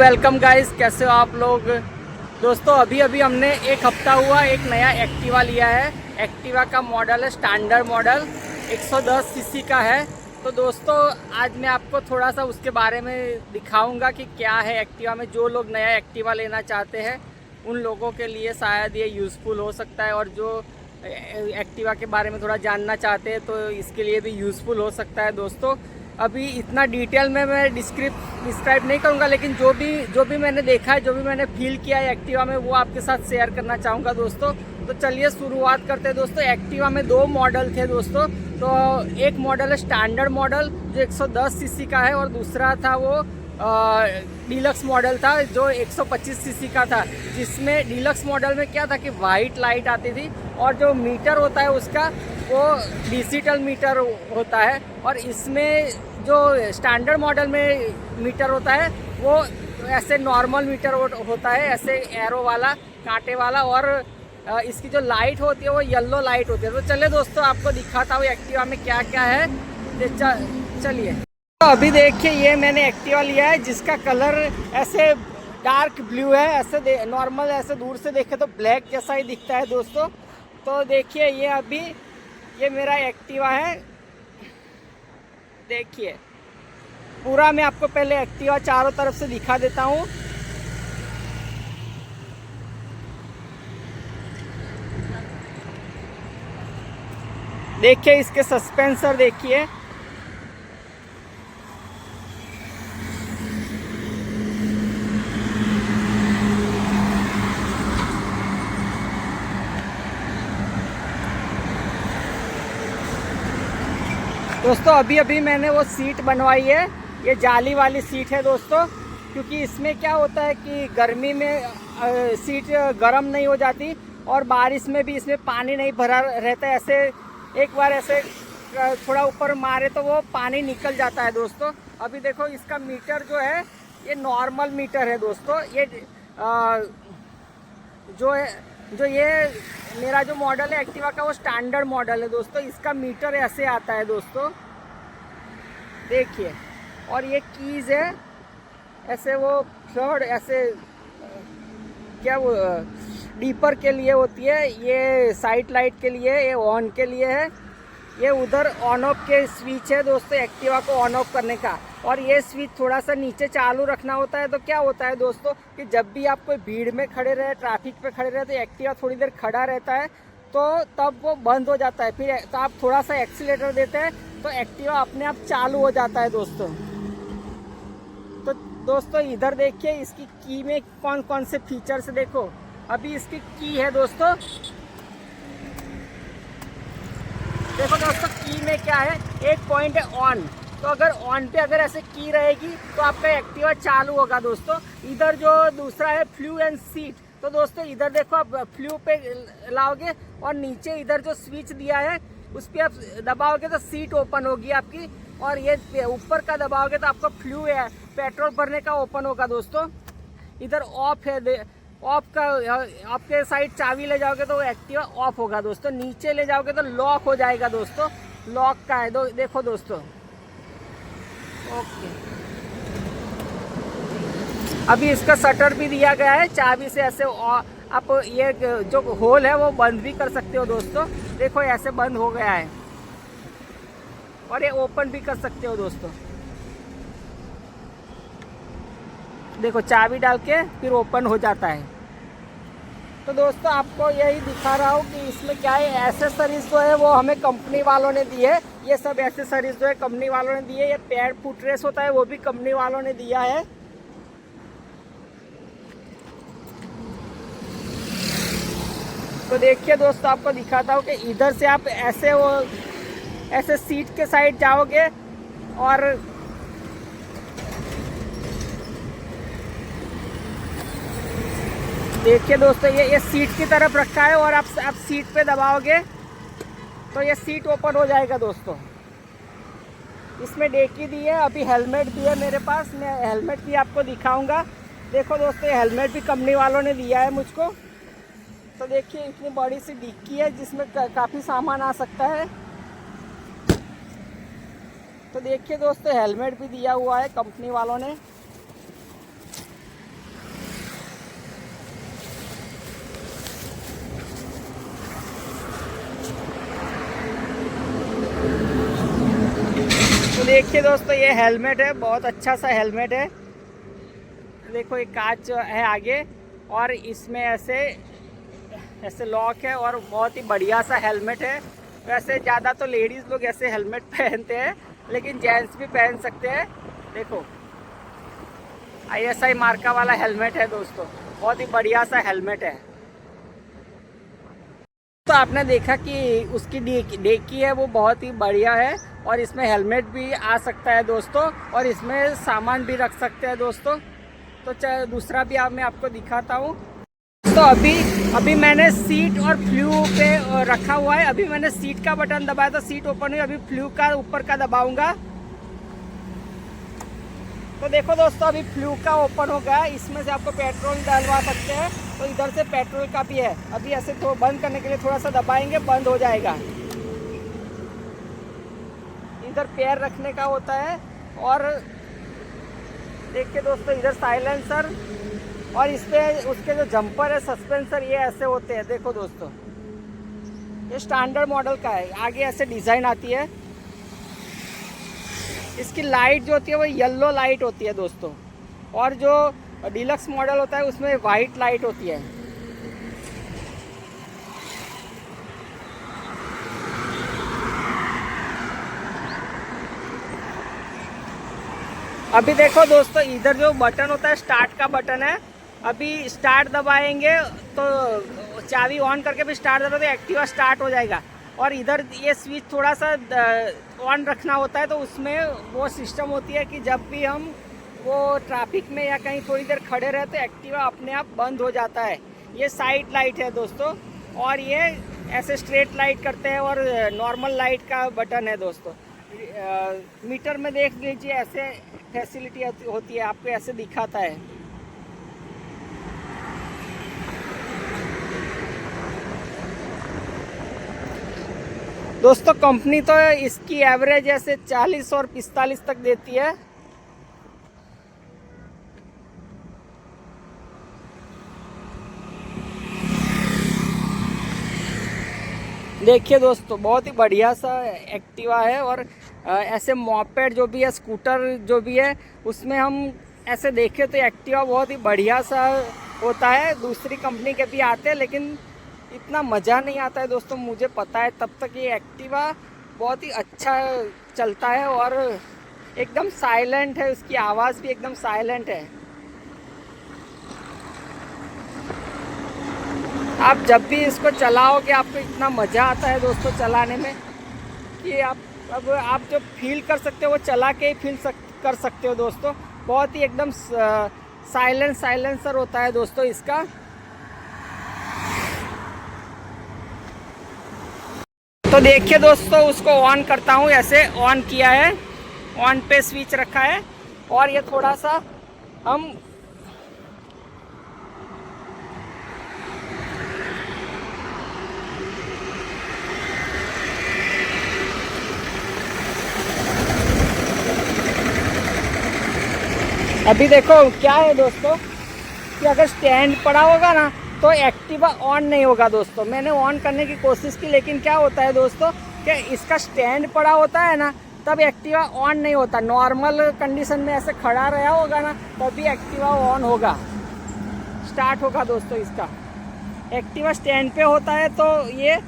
Welcome guys, कैसे हो आप लोग। दोस्तों अभी अभी हमने एक हफ्ता हुआ एक नया एक्टिवा लिया है। एक्टिवा का मॉडल है स्टैंडर्ड मॉडल, 110 सीसी का है। तो दोस्तों आज मैं आपको थोड़ा सा उसके बारे में दिखाऊंगा कि क्या है एक्टिवा में। जो लोग नया एक्टिवा लेना चाहते हैं उन लोगों के लिए शायद ये यूज़फुल हो सकता है, और जो एक्टिवा के बारे में थोड़ा जानना चाहते हैं तो इसके लिए भी यूज़फुल हो सकता है। दोस्तों अभी इतना डिटेल में मैं डिस्क्राइब नहीं करूँगा, लेकिन जो भी मैंने देखा है, जो भी मैंने फील किया है एक्टिवा में, वो आपके साथ शेयर करना चाहूँगा दोस्तों। तो चलिए शुरुआत करते हैं दोस्तों। एक्टिवा में दो मॉडल थे दोस्तों। तो एक मॉडल है स्टैंडर्ड मॉडल जो 110 सीसी का है, और दूसरा था वो डीलक्स मॉडल था जो 125 सीसी का था। जिसमें डीलक्स मॉडल में क्या था कि वाइट लाइट आती थी, और जो मीटर होता है उसका वो डिजिटल मीटर होता है। और इसमें जो स्टैंडर्ड मॉडल में मीटर होता है वो ऐसे नॉर्मल मीटर होता है, ऐसे एरो वाला, कांटे वाला। और इसकी जो लाइट होती है वो येलो लाइट होती है। तो चलिए दोस्तों आपको दिखाता हूँ एक्टिवा में क्या क्या है। चलिए तो अभी देखिए, ये मैंने एक्टिवा लिया है जिसका कलर ऐसे डार्क ब्लू है। ऐसे नॉर्मल ऐसे दूर से देखे तो ब्लैक जैसा ही दिखता है दोस्तों। तो देखिए ये अभी ये मेरा एक्टिवा है। देखिए पूरा मैं आपको पहले एक्टिवा चारों तरफ से दिखा देता हूँ। देखिए इसके सस्पेंसर देखिए, दोस्तों अभी अभी मैंने वो सीट बनवाई है। ये जाली वाली सीट है दोस्तों, क्योंकि इसमें क्या होता है कि गर्मी में सीट गर्म नहीं हो जाती, और बारिश में भी इसमें पानी नहीं भरा रहता है। ऐसे एक बार ऐसे थोड़ा ऊपर मारे तो वो पानी निकल जाता है दोस्तों। अभी देखो इसका मीटर जो है ये नॉर्मल मीटर है दोस्तों। ये जो ये मेरा जो मॉडल है एक्टिवा का वो स्टैंडर्ड मॉडल है दोस्तों। इसका मीटर ऐसे आता है दोस्तों, देखिए। और ये कीज है ऐसे, वो थर्ड ऐसे क्या वो डीपर के लिए होती है, ये साइड लाइट के लिए, ये ऑन के लिए है। ये उधर ऑन ऑफ के स्विच है दोस्तों एक्टिवा को ऑन ऑफ करने का। और ये स्विच थोड़ा सा नीचे चालू रखना होता है। तो क्या होता है दोस्तों कि जब भी आप कोई भीड़ में खड़े रहे, ट्रैफिक पे खड़े रहे, तो एक्टिवा थोड़ी देर खड़ा रहता है, तो तब वो बंद हो जाता है। फिर तो आप थोड़ा सा एक्सीलेटर देते हैं तो एक्टिवा अपने आप चालू हो जाता है दोस्तों। तो दोस्तों इधर देखिए इसकी की में कौन कौन से फीचर्स देखो। अभी इसकी की है दोस्तों, देखो दोस्तों की में क्या है, एक पॉइंट है ऑन। तो अगर ऑन पे अगर ऐसे की रहेगी तो आपका एक्टिवा चालू होगा दोस्तों। इधर जो दूसरा है फ्लू एंड सीट, तो दोस्तों इधर देखो आप फ्लू पे लाओगे और नीचे इधर जो स्विच दिया है उस पर आप दबाओगे तो सीट ओपन होगी आपकी। और ये ऊपर का दबाओगे तो आपका फ्लू है, पेट्रोल भरने का ओपन होगा दोस्तों। इधर ऑफ है, ऑफ का आपके साइड चाबी ले जाओगे तो वो एक्टिवा ऑफ होगा दोस्तों। नीचे ले जाओगे तो लॉक हो जाएगा दोस्तों, लॉक का है देखो दोस्तों। ओके, अभी इसका शटर भी दिया गया है, चाबी से ऐसे आप ये जो होल है वो बंद भी कर सकते हो दोस्तों। देखो ऐसे बंद हो गया है, और ये ओपन भी कर सकते हो दोस्तों। देखो चाबी डाल के फिर ओपन हो जाता है। तो दोस्तों आपको यही दिखा रहा हूँ कि इसमें क्या है, एसेसरीज जो है वो हमें कंपनी वालों ने दी है। ये सब एसेसरीज जो है कंपनी वालों ने दी है। ये पैड फुट रेस होता है वो भी कंपनी वालों ने दिया है। तो देखिए दोस्तों आपको दिखाता हूँ कि इधर से आप ऐसे सीट के साइड जाओगे, और देखिए दोस्तों ये सीट की तरफ रखा है, और आप सीट पे दबाओगे तो ये सीट ओपन हो जाएगा दोस्तों। इसमें डेकी दी है, अभी हेलमेट भी है मेरे पास, मैं हेलमेट भी आपको दिखाऊंगा। देखो दोस्तों ये हेलमेट भी कंपनी वालों ने दिया है मुझको। तो देखिए इतनी बड़ी सी डिक्की है जिसमें काफ़ी सामान आ सकता है। तो देखिए दोस्तों हेलमेट भी दिया हुआ है कंपनी वालों ने। देखिए दोस्तों, ये हेलमेट है, बहुत अच्छा सा हेलमेट है। देखो ये कांच है आगे, और इसमें ऐसे ऐसे लॉक है, और बहुत ही बढ़िया सा हेलमेट है। वैसे ज़्यादा तो लेडीज़ लोग ऐसे हेलमेट पहनते हैं, लेकिन जेंट्स भी पहन सकते हैं। देखो ISI मार्का वाला हेलमेट है दोस्तों, बहुत ही बढ़िया सा हेलमेट है। तो आपने देखा कि उसकी डेकी है वो बहुत ही बढ़िया है, और इसमें हेलमेट भी आ सकता है दोस्तों, और इसमें सामान भी रख सकते हैं दोस्तों। तो दूसरा भी मैं आपको दिखाता हूँ। तो अभी मैंने सीट और फ्लू पे रखा हुआ है। अभी मैंने सीट का बटन दबाया तो सीट ओपन हुई, अभी फ्लू का ऊपर का दबाऊंगा तो देखो दोस्तों, अभी फ्लू का ओपन हो गया। इसमें से आपको पेट्रोल डलवा सकते हैं, तो इधर से पेट्रोल का भी है। अभी ऐसे तो बंद करने के लिए थोड़ा सा दबाएंगे, बंद हो जाएगा। इधर पैर रखने का होता है, और देखिए दोस्तों इधर साइलेंसर, और इस पे उसके जो जंपर है सस्पेंसर, ये ऐसे होते हैं। देखो दोस्तों, ये स्टैंडर्ड मॉडल का है, आगे ऐसे डिज़ाइन आती है। इसकी लाइट जो होती है वो येलो लाइट होती है दोस्तों, और जो डीलक्स मॉडल होता है उसमें वाइट लाइट होती है। अभी देखो दोस्तों, इधर जो बटन होता है स्टार्ट का बटन है। अभी स्टार्ट दबाएंगे तो चाबी ऑन करके भी स्टार्ट दबाओ तो एक्टिवा स्टार्ट हो जाएगा। और इधर ये स्विच थोड़ा सा ऑन रखना होता है, तो उसमें वो सिस्टम होती है कि जब भी हम वो ट्रैफिक में या कहीं थोड़ी देर खड़े रहे तो एक्टिवा अपने आप बंद हो जाता है। ये साइड लाइट है दोस्तों, और ये ऐसे स्ट्रेट लाइट करते हैं, और नॉर्मल लाइट का बटन है दोस्तों। मीटर में देख लीजिए, ऐसे फैसिलिटी होती है, आपको ऐसे दिखाता है। दोस्तों कंपनी तो इसकी एवरेज ऐसे 40 और 45 तक देती है। देखिए दोस्तों, बहुत ही बढ़िया सा एक्टिवा है। और ऐसे मॉपेड जो भी है, स्कूटर जो भी है, उसमें हम ऐसे देखें तो एक्टिवा बहुत ही बढ़िया सा होता है। दूसरी कंपनी के भी आते हैं, लेकिन इतना मज़ा नहीं आता है दोस्तों, मुझे पता है। तब तक ये एक्टिवा बहुत ही अच्छा चलता है, और एकदम साइलेंट है, उसकी आवाज़ भी एकदम साइलेंट है। आप जब भी इसको चलाओगे आपको इतना मज़ा आता है दोस्तों चलाने में, कि आप जो फील कर सकते हो वो चला के ही कर सकते हो दोस्तों। बहुत ही एकदम साइलेंसर होता है दोस्तों इसका। तो देखिए दोस्तों, उसको ऑन करता हूँ। ऐसे ऑन किया है, ऑन पे स्विच रखा है, और ये थोड़ा सा हम अभी देखो क्या है दोस्तों, कि अगर स्टैंड पड़ा होगा ना तो एक्टिवा ऑन नहीं होगा दोस्तों। मैंने ऑन करने की कोशिश की, लेकिन क्या होता है दोस्तों कि इसका स्टैंड पड़ा होता है ना, तब एक्टिवा ऑन नहीं होता। नॉर्मल कंडीशन में ऐसे खड़ा रहा होगा ना, तभी एक्टिवा ऑन होगा, स्टार्ट होगा दोस्तों। इसका एक्टिवा स्टैंड पे होता है तो ये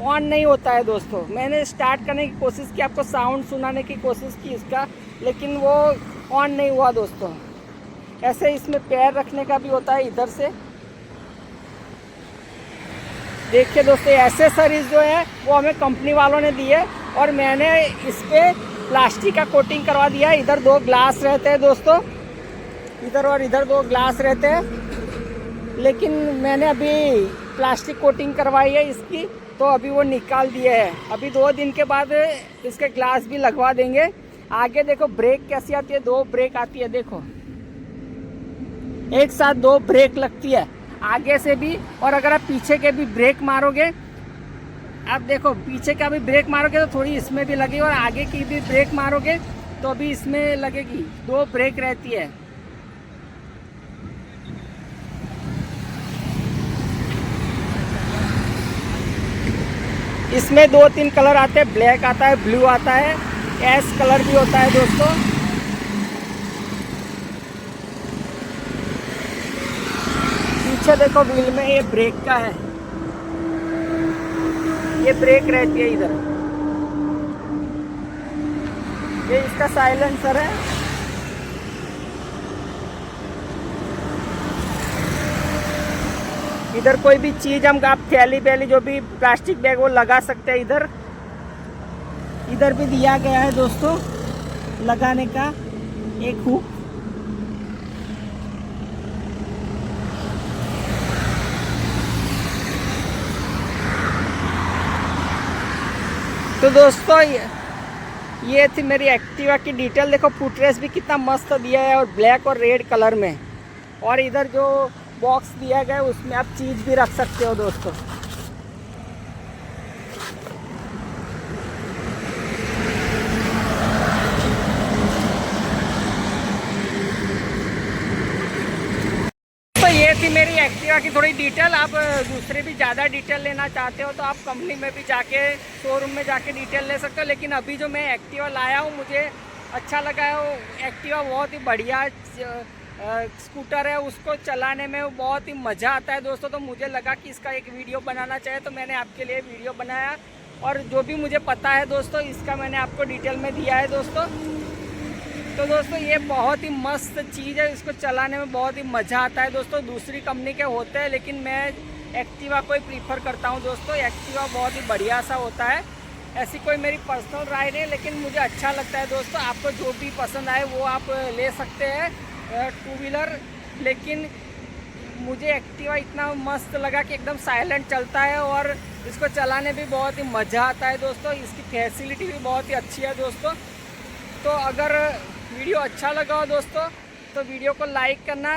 ऑन नहीं होता है दोस्तों। मैंने स्टार्ट करने की कोशिश की, आपको साउंड सुनाने की कोशिश की इसका, लेकिन वो ऑन नहीं हुआ दोस्तों। ऐसे इसमें पैर रखने का भी होता है इधर से। देखिए दोस्तों, एसेसरीज जो है वो हमें कंपनी वालों ने दी है, और मैंने इस पे प्लास्टिक का कोटिंग करवा दिया है। इधर 2 ग्लास रहते हैं दोस्तों, इधर और इधर 2 ग्लास रहते हैं, लेकिन मैंने अभी प्लास्टिक कोटिंग करवाई है इसकी, तो अभी वो निकाल दिए हैं। अभी 2 दिन के बाद इसके ग्लास भी लगवा देंगे। आगे देखो ब्रेक कैसी आती है, 2 ब्रेक आती है। देखो एक साथ 2 ब्रेक लगती है, आगे से भी, और अगर आप पीछे के भी ब्रेक मारोगे, आप देखो पीछे का भी ब्रेक मारोगे तो थोड़ी इसमें भी लगेगी, और आगे की भी ब्रेक मारोगे तो अभी इसमें लगेगी। 2 ब्रेक रहती है। इसमें 2-3 कलर आते हैं, ब्लैक आता है, ब्लू आता है, ऐश कलर भी होता है दोस्तों। पीछे देखो व्हील में ये ब्रेक का है, ये ब्रेक रहती है इधर, ये इसका साइलेंसर है। इधर कोई भी चीज़ हम आप थैली वैली जो भी प्लास्टिक बैग वो लगा सकते हैं इधर। इधर भी दिया गया है दोस्तों लगाने का एक हुक। तो दोस्तों ये थी मेरी एक्टिवा की डिटेल। देखो फुटरेस्ट भी कितना मस्त दिया है और ब्लैक और रेड कलर में। और इधर जो बॉक्स दिया गया है उसमें आप चीज़ भी रख सकते हो दोस्तों। तो ये थी मेरी एक्टिवा की थोड़ी डिटेल। आप दूसरे भी ज़्यादा डिटेल लेना चाहते हो तो आप कंपनी में भी जाके शोरूम में जाके डिटेल ले सकते हो। लेकिन अभी जो मैं एक्टिवा लाया हूँ मुझे अच्छा लगा है। वो एक्टिवा बहुत ही बढ़िया स्कूटर है, उसको चलाने में बहुत ही मज़ा आता है दोस्तों। तो मुझे लगा कि इसका एक वीडियो बनाना चाहिए, तो मैंने आपके लिए वीडियो बनाया। और जो भी मुझे पता है दोस्तों इसका मैंने आपको डिटेल में दिया है दोस्तों। तो दोस्तों ये बहुत ही मस्त चीज़ है, इसको चलाने में बहुत ही मज़ा आता है दोस्तों। दूसरी कंपनी के होते हैं लेकिन मैं एक्टिवा को ही प्रीफर करता हूँ दोस्तों। एक्टिवा बहुत ही बढ़िया सा होता है। ऐसी कोई मेरी पर्सनल राय नहीं, लेकिन मुझे अच्छा लगता है दोस्तों। आपको जो भी पसंद आए वो आप ले सकते हैं टू व्हीलर। लेकिन मुझे एक्टिवा इतना मस्त लगा कि एकदम साइलेंट चलता है और इसको चलाने भी बहुत ही मज़ा आता है दोस्तों। इसकी फैसिलिटी भी बहुत ही अच्छी है दोस्तों। तो अगर वीडियो अच्छा लगा हो दोस्तों तो वीडियो को लाइक करना,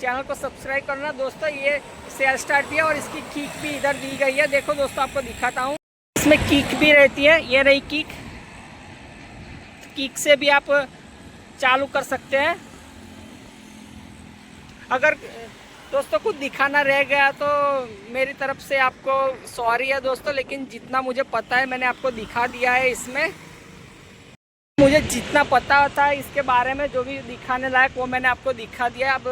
चैनल को सब्सक्राइब करना दोस्तों। ये सेल स्टार्ट भी है और इसकी किक भी इधर दी गई है। देखो दोस्तों आपको दिखाता हूँ, इसमें किक भी रहती है। ये रही किक, किक से भी आप चालू कर सकते हैं। अगर दोस्तों कुछ दिखाना रह गया तो मेरी तरफ से आपको सॉरी है दोस्तों, लेकिन जितना मुझे पता है मैंने आपको दिखा दिया है। इसमें मुझे जितना पता था इसके बारे में जो भी दिखाने लायक वो मैंने आपको दिखा दिया। अब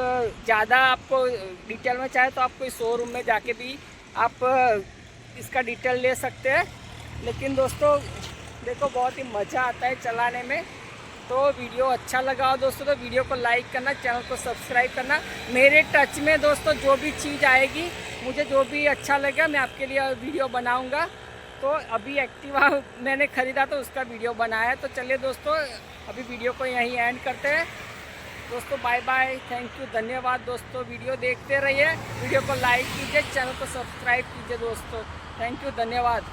ज़्यादा आपको डिटेल में चाहे तो आप कोई शोरूम में जाके भी आप इसका डिटेल ले सकते हैं। लेकिन दोस्तों देखो बहुत ही मज़ा आता है चलाने में। तो वीडियो अच्छा लगा हो दोस्तों तो वीडियो को लाइक करना, चैनल को सब्सक्राइब करना। मेरे टच में दोस्तों जो भी चीज़ आएगी, मुझे जो भी अच्छा लगेगा मैं आपके लिए वीडियो बनाऊंगा। तो अभी एक्टिवा मैंने ख़रीदा तो उसका वीडियो बनाया। तो चलिए दोस्तों अभी वीडियो को यहीं एंड करते हैं दोस्तों। बाय बाय, थैंक यू, धन्यवाद दोस्तों। वीडियो देखते रहिए, वीडियो को लाइक कीजिए, चैनल को सब्सक्राइब कीजिए दोस्तों। थैंक यू, धन्यवाद।